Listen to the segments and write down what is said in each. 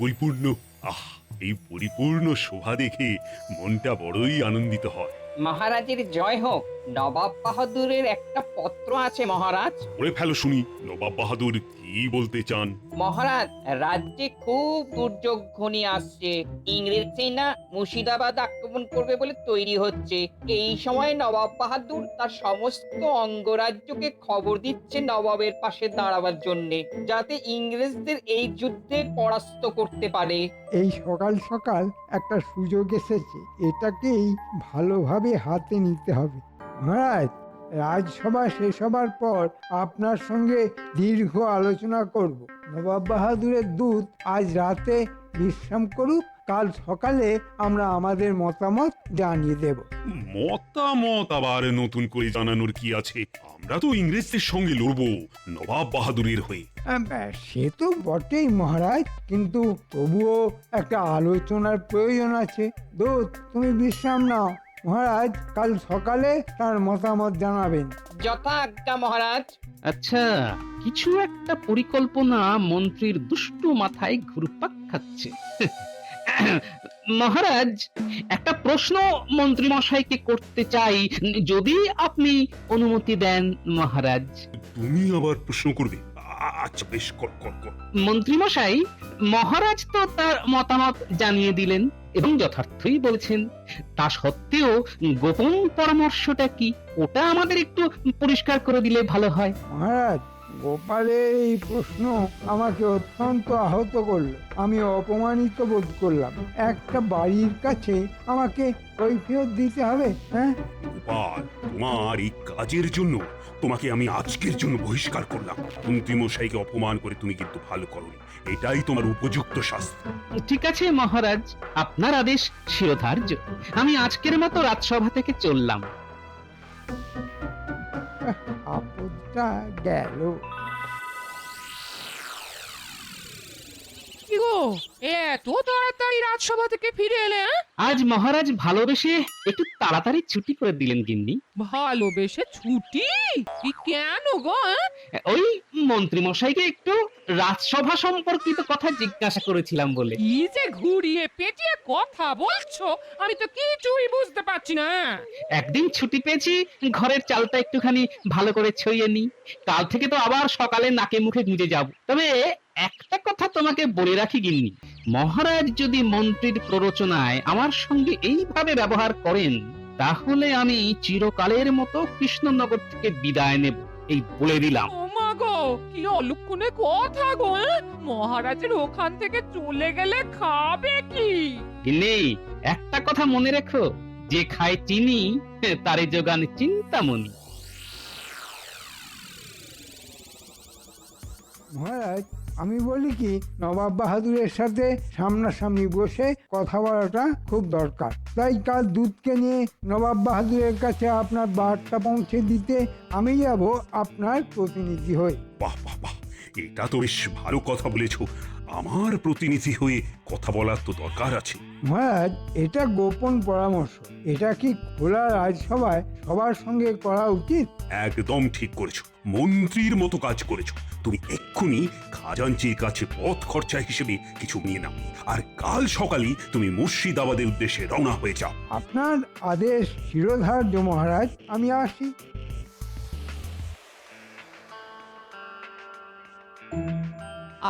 পরিপূর্ণ। আহ, এই পরিপূর্ণ শোভা দেখে মনটা বড়ই আনন্দিত হয়। মহারাজের জয় হোক। নবাব বাহাদুরের একটা পত্র আছে মহারাজ। পড়ে ফেলো শুনি, নবাব বাহাদুর কি বলতে চান। মহারাজ, রাজ্যে খুব দুর্যোগ ঘনিয়ে আসছে। ইংরেজ সেনা মুর্শিদাবাদ আক্রমণ করবে বলে তৈরি হচ্ছে। এই সময় নবাব বাহাদুর তার সমস্ত অঙ্গরাজ্যকে খবর দিচ্ছে নবাবের পাশে দাঁড়াবার জন্যে, যাতে ইংরেজদের এই যুদ্ধে পরাস্ত করতে পারে। এই সকাল সকাল একটা সুযোগ এসেছে, এটাকেই ভালোভাবে হাতে নিতে হবে। মহারাজ, রাজসভা শেষ হবার পর আপনার সঙ্গে দীর্ঘ আলোচনা করব। নবাব বাহাদুরের দূত আজ রাতে বিশ্রাম করুক, কাল সকালে আমরা আমাদের মতামত জানিয়ে দেব। মতামত আবার নতুন করে জানানোর কি আছে? আমরা তো ইংরেজদের সঙ্গে লড়বো নবাব বাহাদুরের হয়ে। সে তো বটেই মহারাজ, কিন্তু তবুও একটা আলোচনার প্রয়োজন আছে। দূত, তুমি বিশ্রাম নাও। মহারাজ কাল সকালে তার মতামত জানাবেন। যথা আজ্ঞা মহারাজ। আচ্ছা, কিছু একটা পরিকল্পনা মন্ত্রীর দুষ্টু মাথায় ঘুরপাক খাচ্ছে। মহারাজ, একটা প্রশ্ন মন্ত্রী মশাইকে করতে চাই, যদি আপনি অনুমতি দেন মহারাজ। তুমি আবার প্রশ্ন করবে? আচ্ছা বেশ, কর কর কর। মন্ত্রী মশাই, মহারাজ তো তার মতামত জানিয়ে দিলেন এবং যথার্থই বলছেন। তা সত্ত্বেও গোপন পরামর্শটা কি, ওটা আমাদের একটু পরিষ্কার করে দিলে ভালো হয়। মহারাজ, গোপালের এই প্রশ্ন আমাকে অত্যন্ত আহত করলো। আমি অপমানিত বোধ করলাম। একটা বাড়ির কাছে আমাকে কৈফিয়ত দিতে হবে? হ্যাঁ, গোপাল, তোমার এই কাজের জন্য তোমাকে আমি আজকের জন্য বহিষ্কার করলাম। মন্ত্রী মশাইকে অপমান করে তুমি কিন্তু ভালো করোনি, এটাই তোমার উপযুক্ত শাস্তি। ঠিক আছে মহারাজ, আপনার আদেশ শিরোধার্য। আমি আজকের মতো রাজসভা থেকে চললাম। আপদটা গেল। কি গো, এত তাড়াতাড়ি রাজসভা থেকে ফিরে এলে? আজ মহারাজ ভালোবেসে একটু তাড়াতাড়ি ছুটি করে দিলেন গিন্নি। ভালোবেসে ছুটি? কি কেন গো? ওই মন্ত্রী মশাইকে একটু রাজসভা সম্পর্কিত কথা জিজ্ঞাসা করেছিলাম বলে। কি যে ঘুরিয়ে পেটিয়ে কথা বলছো, আমি তো কিছুই বুঝতে পারছি না। একদিন ছুটি পেয়েছি, ঘরের চালটা একটুখানি ভালো করে ছড়িয়ে নি। কাল থেকে তো আবার সকালে নাকে মুখে গুঁজে যাব। তবে একটা কথা তোমাকে বলে রাখি গিন্নি, মহারাজ যদি মন্ত্রীর প্ররোচনায় আমার সঙ্গে এইভাবে ব্যবহার করেন, তাহলে আমি চিরকালের মতো কৃষ্ণনগর থেকে বিদায় নেব, এই বলে দিলাম। ও মা গো, কি অলক্ষণে কথা গো! মহারাজের ওখান থেকে চলে গেলে খাবে কি? গিন্নি, একটা কথা মনে রেখো, যে খায় চিনি তারে যোগান চিন্তামণি। মহারাজ, আমি বলি কি, নবাব বাহাদুরের সাথে সামনাসামনি বসে কথা বলাটা খুব দরকার। তাই কাল দুধকে নিয়ে নবাব বাহাদুরের কাছে আপনার বার্তা পৌঁছে দিতে আমি যাব আপনার প্রতিনিধি হয়ে। বাহ বাহ বাহ, এটা তো বেশ ভালো কথা বলেছো। আমার প্রতিনিধি হয়ে কথা বলার তো দরকার আছে। মহারাজ, এটা গোপন পরামর্শ। এটা কি খোলা রাজসভায় সবার সঙ্গে করা উচিত? একদম ঠিক করেছো, মন্ত্রীর মতো কাজ করেছো। তুমি এক্ষুনি খাজাঞ্চির কাছে পথ খরচা হিসেবে কিছু নিয়ে নাও, আর কাল সকালে তুমি মুর্শিদাবাদের উদ্দেশ্যে রওনা হয়ে যাও। আপনার আদেশ শিরোধার্য মহারাজ, আমি আসি।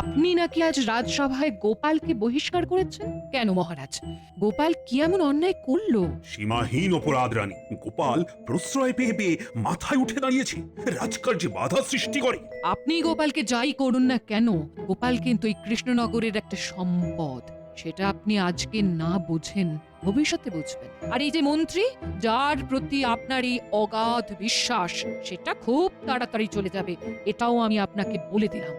আপনি নাকি আজ রাজসভায় গোপালকে বহিষ্কার করেছেন? কেন মহারাজ, গোপাল কি এমন অন্যায় করলো? সীমাহীন অপরাধ রানী। গোপাল প্রশ্রয় পেয়ে পেয়ে মাথায় উঠে দাঁড়িয়েছে, রাজকার্যে বাধা সৃষ্টি করে। আপনি গোপালকে যাই করুন না কেন, গোপাল কিন্তু এই কৃষ্ণনগরের একটা সম্পদ। সেটা আপনি আজকে না বুঝেন, ভবিষ্যতে বুঝবেন। আর এই যে মন্ত্রী, যার প্রতি আপনার এই অগাধ বিশ্বাস, সেটা খুব তাড়াতাড়ি চলে যাবে, এটাও আমি আপনাকে বলে দিলাম।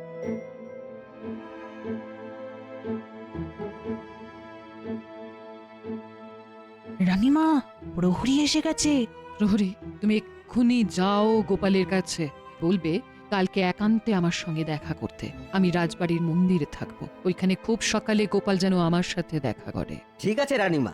রানীমা, প্রহরী এসে গেছে। প্রহরী, তুমি এক্ষুনি যাও গোপালের কাছে, বলবে কালকে একান্তে আমার সঙ্গে দেখা করতে। আমি রাজবাড়ির মন্দিরে থাকবো, ওইখানে খুব সকালে গোপাল যেন আমার সাথে দেখা করে। ঠিক আছে রানীমা।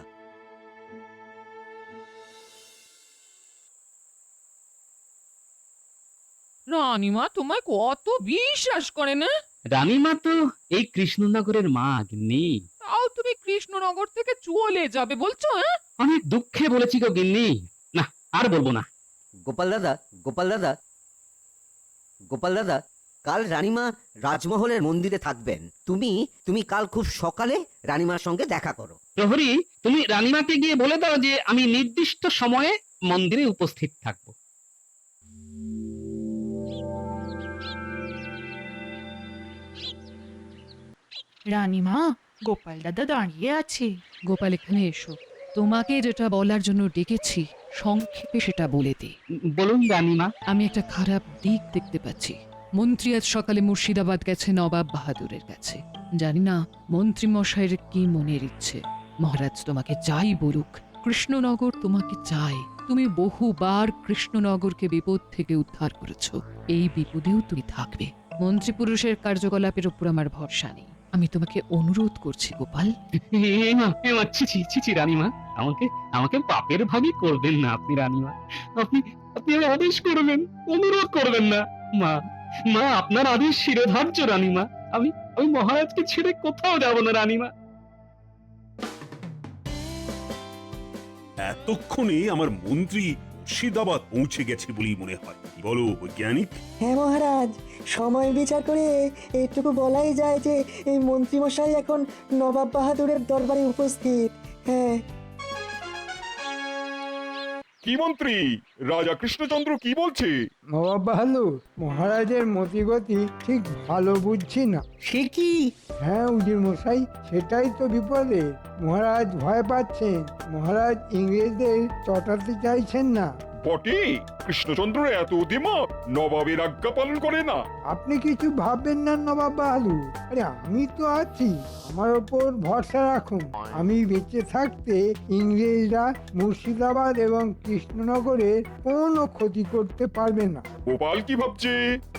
রানীমা তোমায় কত বিশ্বাস করে না? রানীমা তো এই কৃষ্ণনগরের মা গিন্নি। তাও তুমি কৃষ্ণনগর থেকে চলে যাবে বলছো? হ্যাঁ, অনেক দুঃখে বলেছি গো গিন্নি। না, আর বলবো না। গোপাল দাদা, গোপাল দাদা, গোপাল দাদা, কাল রানীমা রাজমহলের মন্দিরে থাকবেন। তুমি তুমি কাল খুব সকালে রানীমার সঙ্গে দেখা করো। প্রহরী, তুমি রানীমাকে গিয়ে বলে দাও যে আমি নির্দিষ্ট সময়ে মন্দিরে উপস্থিত থাকবো। রানীমা, গোপাল দাদা দাঁড়িয়ে আছে। গোপাল এখানে এসো, তোমাকে যেটা বলার জন্য ডেকেছি সংক্ষেপে সেটা বলে দে। বলুন রানীমা। আমি একটা খারাপ দিক দেখতে পাচ্ছি। মন্ত্রী আজ সকালে মুর্শিদাবাদ গেছে নবাব বাহাদুরের কাছে। জানি না মন্ত্রী মশাইয়ের কি মনের ইচ্ছে। মহারাজ তোমাকে যাই বলুক, কৃষ্ণনগর তোমাকে চায়। তুমি বহুবার কৃষ্ণনগরকে বিপদ থেকে উদ্ধার করেছো, এই বিপদেও তুমি থাকবে। মন্ত্রী পুরুষের কার্যকলাপের উপর আমার ভরসা নেই। আমি তোমাকে অনুরোধ করছি গোপাল। ছি রানীমা, আমাকে আমাকে পাপের ভাগই করবেন না আপনি রানীমা। আপনি আপনি আমায় আদেশ করবেন, অনুরোধ করবেন না। মা, মা, আপনার আদেশ শিরোধার্য রানীমা। আমি আমি মহারাজকে ছেড়ে কোথাও যাব না রানীমা। এতক্ষণে আমার মন্ত্রী মুর্শিদাবাদ পৌঁছে গেছে বলেই মনে হয়। কি বলো বৈজ্ঞানিক? হ্যাঁ মহারাজ, সময় বিচার করে এইটুকু বলাই যায় যে এই মন্ত্রীমশাই এখন নবাব বাহাদুরের দরবারে উপস্থিত। হ্যাঁ। কি মন্ত্রী, রাজা কৃষ্ণচন্দ্র কি বলছে? নবাব বাহাদুর, মহারাজের মতিগতি ঠিক ভালো বুঝছি না। সে কি? হ্যাঁ উজির মশাই, সেটাই তো বিপদে। মহারাজ ভয় পাচ্ছেন। মহারাজ ইংরেজদের চটাতে চাইছেন না। বটে, কৃষ্ণচন্দ্র এত দিমাগ, নবাবের আজ্ঞা পালন করে না। আপনি কিছু ভাববেন না নবাব বাহাদুর। আরে আমি তো আছি, আমার ওপর ভরসা রাখুন। আমি বেঁচে থাকতে ইংরেজরা মুর্শিদাবাদ এবং কৃষ্ণনগরের কোনো ক্ষতি করতে পারবে না। গোপাল কি ভাবছে?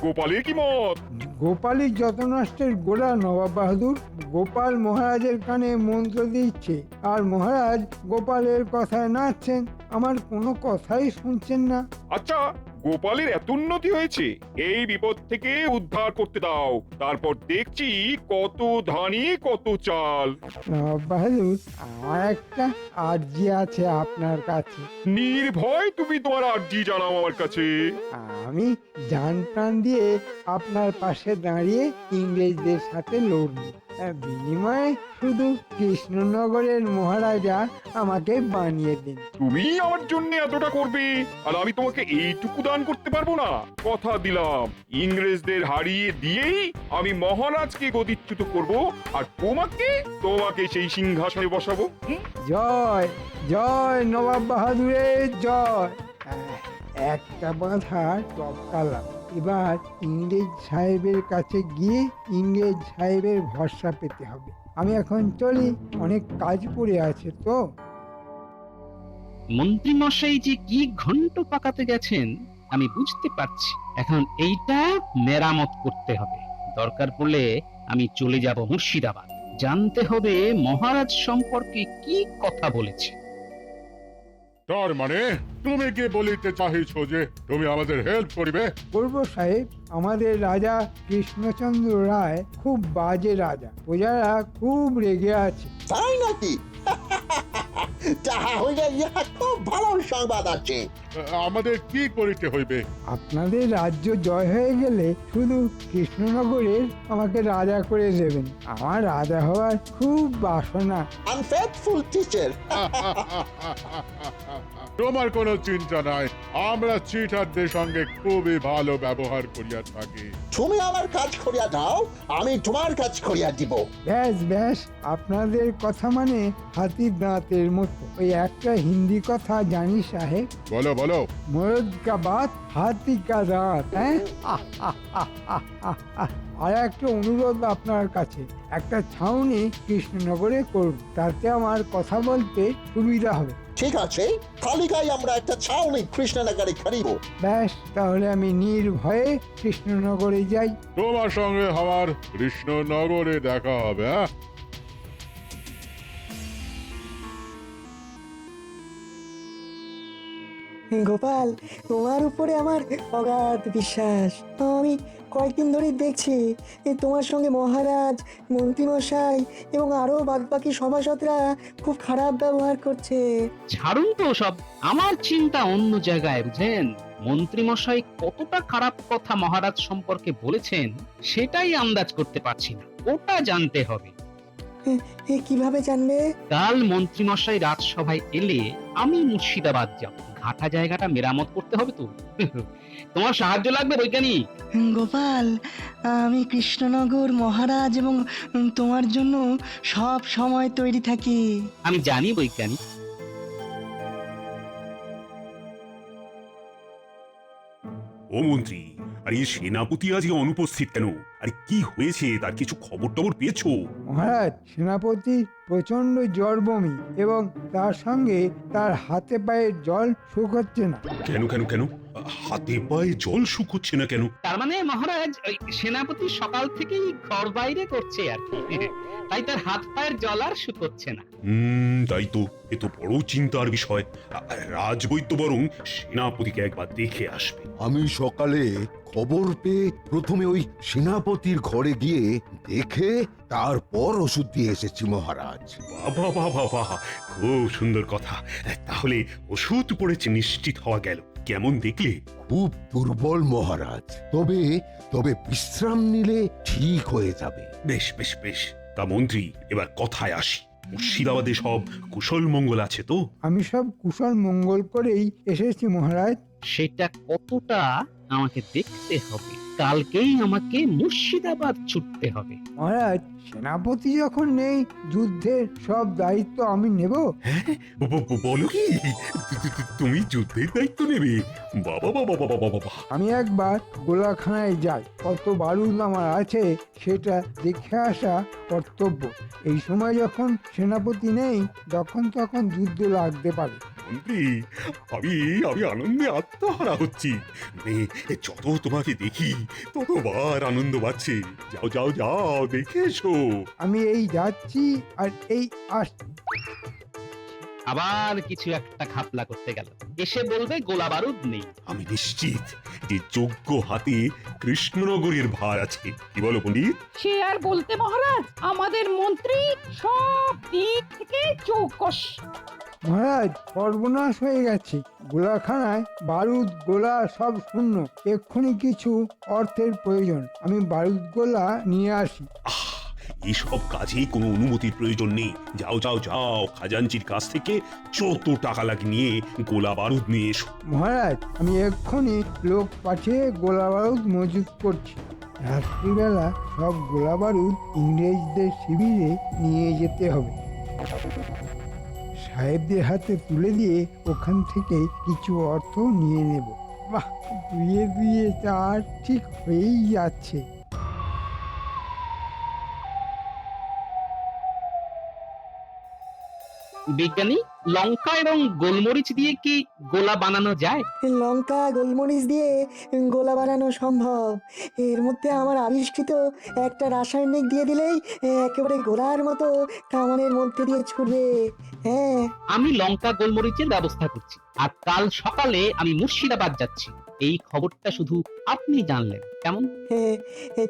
গোপালের কি মত? গোপালই যত নষ্টের গোড়া নবাব বাহাদুর। গোপাল মহারাজের কানে মন্ত্র দিচ্ছে, আর মহারাজ গোপালের কথায় নাচছেন। আমার কোনো কথাই শুনছেন না। আচ্ছা, গোপালের এত উন্নতি হয়েছে, এই বিপদ থেকে উদ্ধার করতে দাও। তারপর দেখছি কত ধানি কত চাল। নবাব বাহাদুর, আমার একটা আর্জি আছে আপনার কাছে। নির্ভয় তুমি তোমার আর্জি জানাও আমার কাছে। আমি জান প্রাণ দিয়ে আপনার পাশে দাঁড়িয়ে ইংরেজদের সাথে লড়ব। বিনিময়ে শুধু কৃষ্ণনগরের মহারাজা আমাকে বানিয়ে দিন। তুমি আমার জন্য এতটা করবে, আর আমি তোমাকে এইটুকু দান করতে পারবো না? কথা দিলাম, ইংরেজদের হারিয়ে দিয়েই আমি মহারাজকে গদিচ্যুত করব, আর তোমাকে তোমাকে সেই সিংহাসনে বসাবো। জয় জয় নবাব বাহাদুরের জয়। একটা বাঁধা টপকালাম। এবার ইংরেজ সাহেবের কাছে গিয়ে ইংরেজ সাহেবের ভরসা পেতে হবে। আমি এখন চলি, অনেক কাজ পড়ে আছে তো। মন্ত্রী মশাই যে কি ঘন্ট পাকাতে গেছেন আমি বুঝতে পারছি। এখন এইটা মেরামত করতে হবে। দরকার পড়লে আমি চলে যাব মুর্শিদাবাদ, জানতে হবে মহারাজ সম্পর্কে কি কথা বলেছে। তার মানে তুমি কি বলিতে চাহিছ যে তুমি আমাদের হেল্প করিবে? করব সাহেব। আমাদের রাজা কৃষ্ণচন্দ্র রায় খুব বাজে রাজা, প্রজারা খুব রেগে আছে। তাই নাকি? যাহা হইলে ইহা খুব ভালো সংবাদ আছে। আমাদের কি করিতে হইবে? আপনাদের রাজ্য জয় হয়ে গেলে শুধু কৃষ্ণনগরের আমাকে রাজা করে দেবেন। আমার রাজা হওয়ার খুব বাসনা। Unfaithful teacher. তোমার কোনো চিন্তা নাই, আমরা চিটারদের সঙ্গে খুবই ভালো ব্যবহার করিয়া থাকি। তুমি আমার কাজ করিয়া দাও, আমি তোমার কাজ করিয়া দিব। ব্যাস ব্যাস, আপনাদের কথা মানে হাতির দাঁতের মতো। ওই একটা হিন্দি কথা জানি সাহেব, বলো বলো। মরদ কা বাত হাতি কা দাঁত। হ্যাঁ, আর একটা অনুরোধ আপনার কাছে, একটা ছাউনি কৃষ্ণনগরে করুন, তাতে আমার কথা বলতে সুবিধা হবে। ঠিক আছে, কালিকায় আমরা একটা ছাউনি কৃষ্ণনগরে করিব। ব্যাস, তাহলে আমি নির্ভয়ে কৃষ্ণনগরে যাই। তোমার সঙ্গে আমার কৃষ্ণনগরে দেখা হবে। হ্যাঁ, গোপাল, তোমার উপরে আমার অগাধ বিশ্বাস। আমি কয়েকদিন ধরেই দেখছি তোমার সঙ্গে মহারাজ, মন্ত্রীমশাই এবং আরো বাকি সভাসদরা খুব খারাপ ব্যবহার করছে। ছাড়ুন তো সব, আমার চিন্তা অন্য জায়গায়, বুঝেন? মন্ত্রীমশাই কতটা খারাপ কথা মহারাজ সম্পর্কে বলেছেন সেটাই আন্দাজ করতে পারছি না, ওটা জানতে হবে। কিভাবে জানবে? কাল মন্ত্রীমশাই রাজসভায় এলে আমি মুর্শিদাবাদ যাব, ঘাটা জায়গাটা মেরামত করতে হবে তো। তোমার সাহায্য লাগবে বৈজ্ঞানিক? গোপাল, আমি কৃষ্ণনগর, মহারাজ এবং তোমার জন্য সব সময় তৈরি থাকি। আমি জানি বৈজ্ঞানিক। ও মন্ত্রী, আর এই সেনাপতি আজকে অনুপস্থিত কেন? আর কি হয়েছে তার কিছু খবর টবর পেয়েছো? মহারাজ, সেনাপতি প্রচন্ড জ্বর, বমি এবং তার সঙ্গে তার হাতে পায়ে জল শুকোচ্ছে না। কেন কেন কেন? হাতে পায়ে জল শুকোচ্ছে না কেন? তার মানে মহারাজ ওই সেনাপতি সকাল থেকেই ঘর বাইরে করছে আর কি, তাই তার হাত পায়ের জল আর শুকোচ্ছে না। তাই তো, এ তো বড় চিন্তার বিষয়। রাজবৈদ্য বরং সেনাপতিকে একবার দেখে আসবে। আমি সকালে খবর পেয়ে প্রথমে ওই সেনাপতির ঘরে গিয়ে দেখে তারপর ওষুধ দিয়ে এসেছি মহারাজ। বাবা বাবা বাবা, খুব সুন্দর কথা। তাহলে ওষুধ পড়েছে নিশ্চিত হওয়া গেল। কেমন দেখলে? খুব দুর্বল মহারাজ, তবে তবে বিশ্রাম নিলে ঠিক হয়ে যাবে। বেশ বেশ বেশ। তা মন্ত্রী, এবার কথায় আসি। মুর্শিদাবাদে সব কুশল মঙ্গল আছে তো? আমি সব কুশল মঙ্গল করেই এসেছি মহারাজ। সেটা কতটা আমাকে দেখতে হবে, কালকেই আমাকে মুর্শিদাবাদ ছুটতে হবে। মহারাজ, সেনাপতি যখন নেই, যুদ্ধের সব দায়িত্ব আমি নেব। হ্যাঁ, বলো কি? তুমি যুদ্ধের দায়িত্ব নেবে? বাবা বাবা বাবা বাবা। আমি একবার গোলাখানায় যাই, কত বারুদ আমার আছে সেটা দেখে আসা কর্তব্য। এই সময় যখন সেনাপতি নেই, তখন যুদ্ধ লাগতে পারে। মন্ত্রী, আমি আমি আনন্দে আত্মহারা হচ্ছি। যত তোমাকে দেখি ততবার আনন্দ বাড়ছে। যাও যাও যাও, দেখে এসো। আমি এই যাচ্ছি আর এই আসছি। আবার কিছু একটা ঘাপলা করতে গেল, এসে বলবে গোলা বারুদ নেই। আমি নিশ্চিত যে যোগ্য হাতে কৃষ্ণনগরের ভার আছে। কি বলো পণ্ডিত? সে আর বলতে মহারাজ, আমাদের মন্ত্রী সব দিক থেকে চৌকস। মহারাজ, সর্বনাশ হয়ে গেছে। গোলাখানায় বারুদ গোলা সব শূন্য। এক্ষুনি কিছু অর্থের প্রয়োজন, আমি বারুদ গোলা নিয়ে আসি। এইসব কাজে কোনো অনুমতির প্রয়োজন নেই। যাও যাও যাও, খাজাঞ্চির কাছ থেকে যত টাকা লাগে নিয়ে গোলা বারুদ নিয়ে এসো। মহারাজ, আমি এক্ষুনি লোক পাঠিয়ে গোলা বারুদ মজুত করছি। রাত্রিবেলা সব গোলা বারুদ ইংরেজদের শিবিরে নিয়ে যেতে হবে। সাহেবদের হাতে তুলে দিয়ে ওখান থেকে কিছু অর্থ নিয়ে নেব। বাহ, দুয়ে দুয়ে চার ঠিক হয়েই যাচ্ছে। বিজ্ঞানী, লঙ্কা এবং গোলমরিচ দিয়ে কি গোলা বানানো যায়? লঙ্কা গোলমরিচ দিয়ে গোলা বানানো সম্ভব। এর মধ্যে আমার আবিষ্কৃত একটা রাসায়নিক দিয়ে দিলেই একেবারে গোলার মতো কামানের মধ্যে দিয়ে ছুটবে। হ্যাঁ, আমি লঙ্কা গোলমরিচের ব্যবস্থা করছি, আর কাল সকালে আমি মুর্শিদাবাদ যাচ্ছি। এই খবরটা শুধু আপনি জানলেন, কেমন?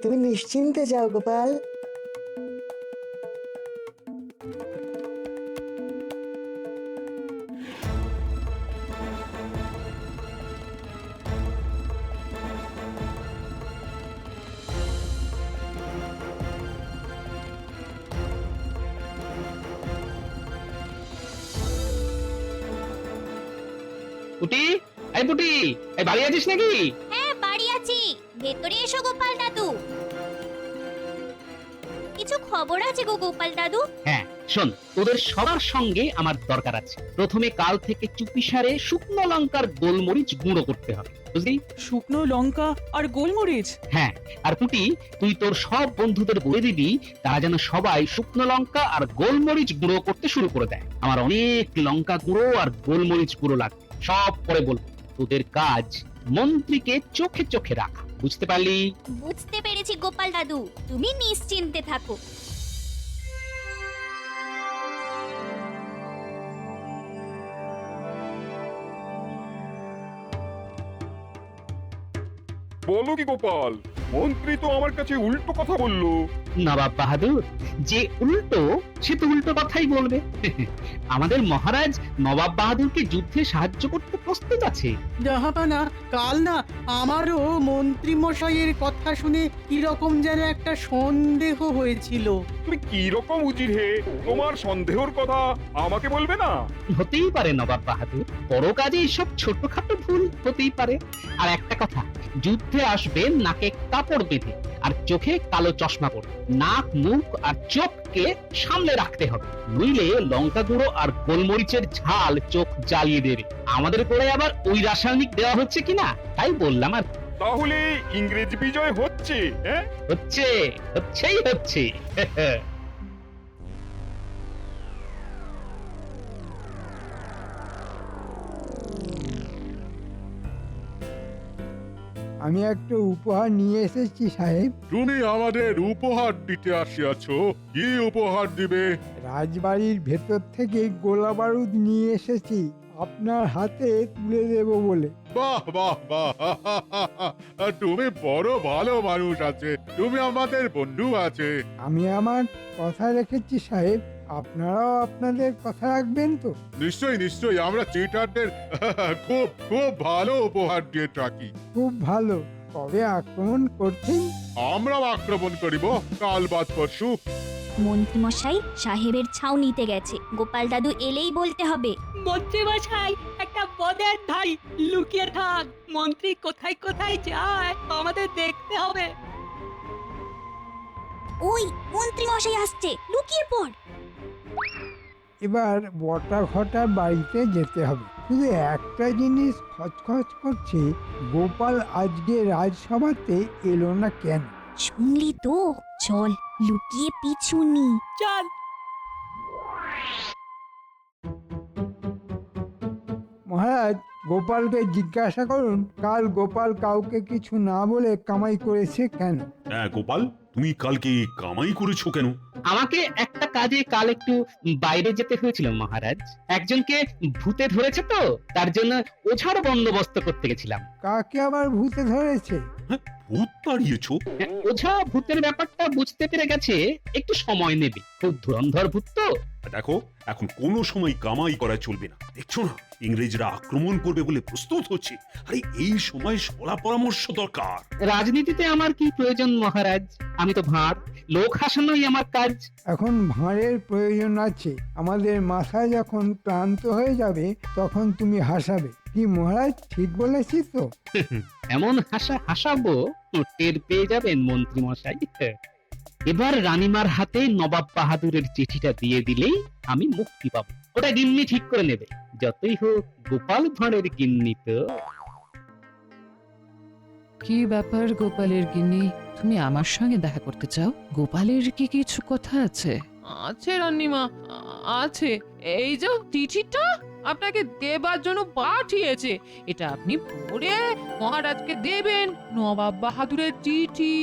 তুমি নিশ্চিন্তে যাও গোপাল। পুটি, এই পুটি, এই বাড়ি আছিস নাকি? হ্যাঁ, বাড়ি আছি। ভেতরে এসো গোপাল দাদু। কিছু খবর আছে গো গোপাল দাদু। হ্যাঁ, শোন, তোদের সবার সঙ্গে আমার দরকার আছে। প্রথমে কাল থেকে চুপিসারে শুকনো লঙ্কার গোলমরিচ গুঁড়ো করতে হবে, বুঝলি? শুকনো লঙ্কা আর গোলমরিচ? হ্যাঁ, আর পুটি, তুই তোর সব বন্ধুদের বলে দিবি তারা যেন সবাই শুকনো লঙ্কা আর গোলমরিচ গুঁড়ো করতে শুরু করে দেয়। আমার অনেক লঙ্কা গুঁড়ো আর গোলমরিচ গুঁড়ো লাগবে। সব পরে বলবো। তোদের কাজ মন্ত্রীকে চোখে চোখে রাখা, বুঝতে পারলি? বুঝতে পেরেছি গোপাল দাদু, তুমি নিশ্চিন্তে থাকো। বলো কি গোপাল, মন্ত্রী তো আমার কাছে উল্টো কথা বললো। নবাব বাহাদুর, যে উল্টো সে তো উল্টো কথাই বলবে। আমাদের মহারাজ নবাব বাহাদুরকে যুদ্ধে সাহায্য করতে প্রস্তুত আছে। জাহাপানা, কাল না আমারও মন্ত্রী মশাইয়ের কথা শুনে কিরকম যেন একটা সন্দেহ হয়েছিল। তুমি কি রকম উজির হে, তোমার সন্দেহর কথা আমাকে বলবে না? হতেই পারে নবাব বাহাদুর, বড় কাজে এসব ছোটখাটো ভুল হতেই পারে। আর একটা কথা, যুদ্ধে আসবে নাকে কাপড় বেঁধে আর চোখে কালো চশমা পরে। নাক, মুখ আর চোখকে সামলে রাখতে হবে, নইলে লঙ্কা গুঁড়ো আর গোলমরিচের ঝাল চোখ জ্বালিয়ে দেবে। আমাদের করে আবার ওই রাসায়নিক দেওয়া হচ্ছে কিনা তাই বললাম। আর তাহলে ইংরেজ বিজয় হচ্ছে? হ্যাঁ, হচ্ছে। আমি একটা উপহার নিয়ে এসেছি সাহেব। তুমি আমাদের উপহার দিতে আসিয়াছ, কি উপহার দিবে? রাজবাড়ির ভেতর থেকে গোলা বারুদ নিয়ে এসেছি আপনার হাতে তুলে দেব বলে। বাহ বাহ বাহ, তুমি বড় ভালো মানুষ আছে, তুমি আমাদের বন্ধু আছে। আমি আমার কথা রেখেছি সাহেব, আপনারাও আপনাদের কথা রাখবেন তো? নিশ্চয়ই নিশ্চয়ই, আমরা চিটারদের খুব খুব ভালো উপহার দিয়ে থাকি। খুব ভালো। কবে আক্রমণ করছেন? আমরা আক্রমণ করিব কাল বাদ পরশু। মন্ত্রীমশাই সাহেবের ছাউনিতে গেছে, গোপাল দাদু এলেই বলতে হবে। মন্ত্রী মশাই, একটা বদের ধাই লুকিয়ে থাক, মন্ত্রী কোথায় কোথায় যায় আমাদের দেখতে হবে। ওই মন্ত্রীমশাই আসছে, লুকিয়ে পড়। এবার বটা ঘটা বাড়িতে যেতে হবে। শুধু একটা জিনিস খচখচ করছে, গোপাল আজকে রাজসভাতে এলো না কেন? শুনলি তো, চল লুকিয়ে পিছু নি। চল। মহারাজ, গোপালকে জিজ্ঞাসা করুন কাল গোপাল কাউকে কিছু না বলে কামাই করেছে কেন। হ্যাঁ গোপাল, তুমি কালকে কামাই করেছো কেন? আমাকে একটা কাজে কাল একটু বাইরে যেতে হয়েছিল মহারাজ। একজনকে ভূতে ধরেছে তো, তার জন্য ওঝার বন্দোবস্ত করতে গেছিলাম। কাকে আবার ভূতে ধরেছে? ভূত তাড়িয়েছো? ওঝা ভূতের ব্যাপারটা বুঝতে পেরে গেছে, একটু সময় নেবে, খুব ধুরন্ধর ভূত তো। দেখো, এখন কোনো সময় কামাই করা চলবে না। দেখছো না ইংরেজরা আক্রমণ করবে বলে প্রস্তুত হচ্ছে। আরে এই সময় সলা পরামর্শ দরকার। রাজনীতিতে আমার কি প্রয়োজন মহারাজ? আমি তো ভাঁড়, লোক হাসানোই আমার কাজ। এখন ভাঁড়ের প্রয়োজন আছে। আমাদের মাথা যখন ক্লান্ত হয়ে যাবে তখন তুমি হাসাবে। কি মহারাজ, ঠিক বলেছি তো? এমন হাসাবো টের পেয়ে যাবেন মন্ত্রী মশাই। এবার রানীমার হাতে নবাব বাহাদুরের চিঠিটা দিয়ে দিলেই আমি মুক্তি পাবো। ওটা গিন্নি ঠিক করে নেবে, যতই হোক গোপাল ভাঁড়ের গিন্নি তো। কি ব্যাপার গোপালের গিন্নি, তুমি আমার সঙ্গে দেখা করতে চাও? গোপালের কি কিছু কথা আছে? আছে রান্নিমা, আছে। এই যে চিঠিটা আপনাকে দেবার জন্য পাঠিয়েছে, এটা আপনি পড়ে মহারাজকে দেবেন। নবাব বাহাদুরের চিঠি।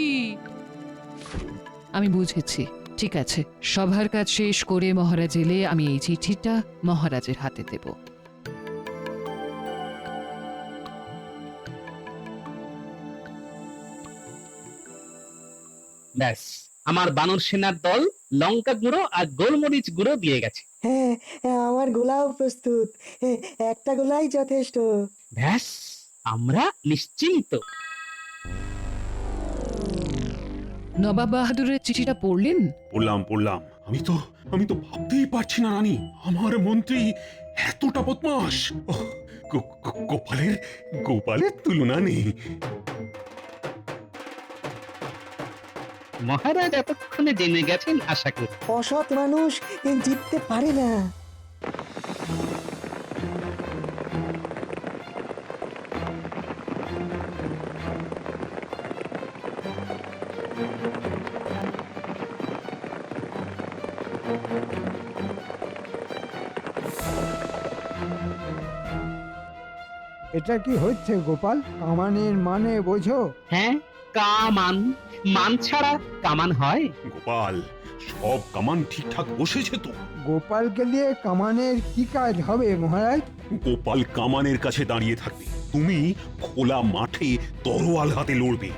আমি বুঝেছি, ঠিক আছে। সভার কাজ শেষ করে মহারাজ এলে আমি এই চিঠিটা মহারাজের হাতে দেব। ব্যাস, আমার বানর সেনার দল লঙ্কা গুঁড়ো আর গোলমরিচ গুঁড়ো দিয়ে গেছে। হ্যাঁ, আমার গোলাও প্রস্তুত, একটা গোলাই যথেষ্ট। ব্যাস, আমরা নিশ্চিন্ত। নবাব বাহাদুরের চিঠিটা পড়লেন? পড়লাম। আমি তো ভাবতেই পারছি না রানী, আমার মন্ত্রী এতটা বদমাশ। গোপালের তুলনা নেই। মহারাজ এতক্ষণে জেনে গেছেন আশা করি। অসৎ মানুষ জিততে পারে না। এটা কি হচ্ছে গোপাল? কামানের মানে বোঝো? হ্যাঁ, কামান। মান ছাড়া কামান হয়? গোপাল, সব কামান ঠিকঠাক বসেছে তো? গোপালকে দিয়ে কামানের কি কাজ হবে মহারাজ? গোপাল কামানের কাছে দাঁড়িয়ে থাকবে, তুমি খোলা মাঠে তরোয়াল হাতে লড়বে।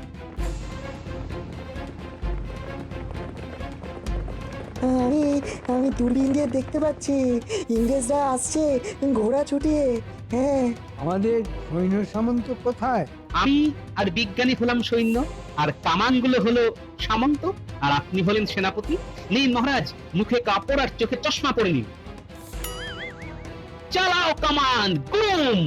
আমি আমি দূরবীন দিয়ে দেখতে পাচ্ছি ইংরেজরা আসছে ঘোড়া ছুটিয়ে। হ্যাঁ, আমাদের সৈন্য সামন্ত কোথায়? আমি আর বিজ্ঞানী হলাম সৈন্য, আর কামানগুলো হলো সামন্ত, আর আপনি হলেন সেনাপতি। নিন মহারাজ, মুখে কাপড় আর চোখে চশমা পরে নিন। চালাও কামান, গুম!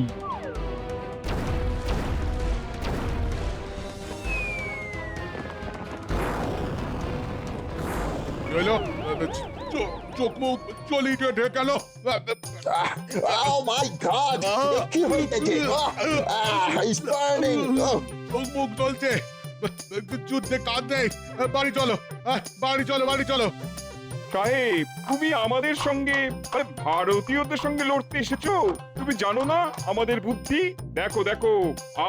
এলো, চোখ মুখ চলিয়ে ঢেকালো। Oh my God! কি হইতেছে? It's burning! চোখ মুখ জ্বলছে, যুদ্ধে কাজ নেই। বাড়ি চলো, বাড়ি চলো, বাড়ি চলো। সাহেব, তুমি আমাদের সঙ্গে আরে ভারতীয়দের সঙ্গে লড়তে এসেছো? তুমি জানো না আমাদের বুদ্ধি? দেখো দেখো,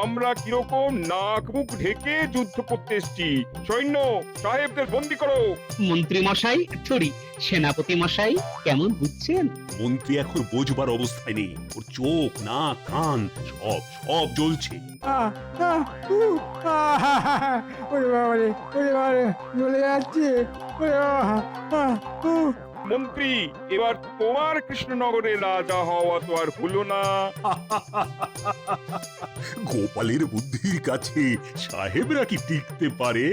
আমরা কিরকম নাক মুখ ঢেকে যুদ্ধ করতে এসেছি। সৈন্য সাহেবদের বন্দি করো। মন্ত্রী মশাই, সরি সেনাপতি মশাই, কেমন বুঝছেন? মন্ত্রী এখন বোঝবার অবস্থায় নেই, ওর চোখ নাক কান সব জ্বলছে। ওরে বাবারে, ওরে বাবারে, জ্বলে যাচ্ছে। ওরে বাবা, মন্ত্রী, এবার তোমার কৃষ্ণনগরের রাজা হওয়া তো আর হলো না। গোপালের বুদ্ধির কাছে সাহেবরা কি টিকতে পারে?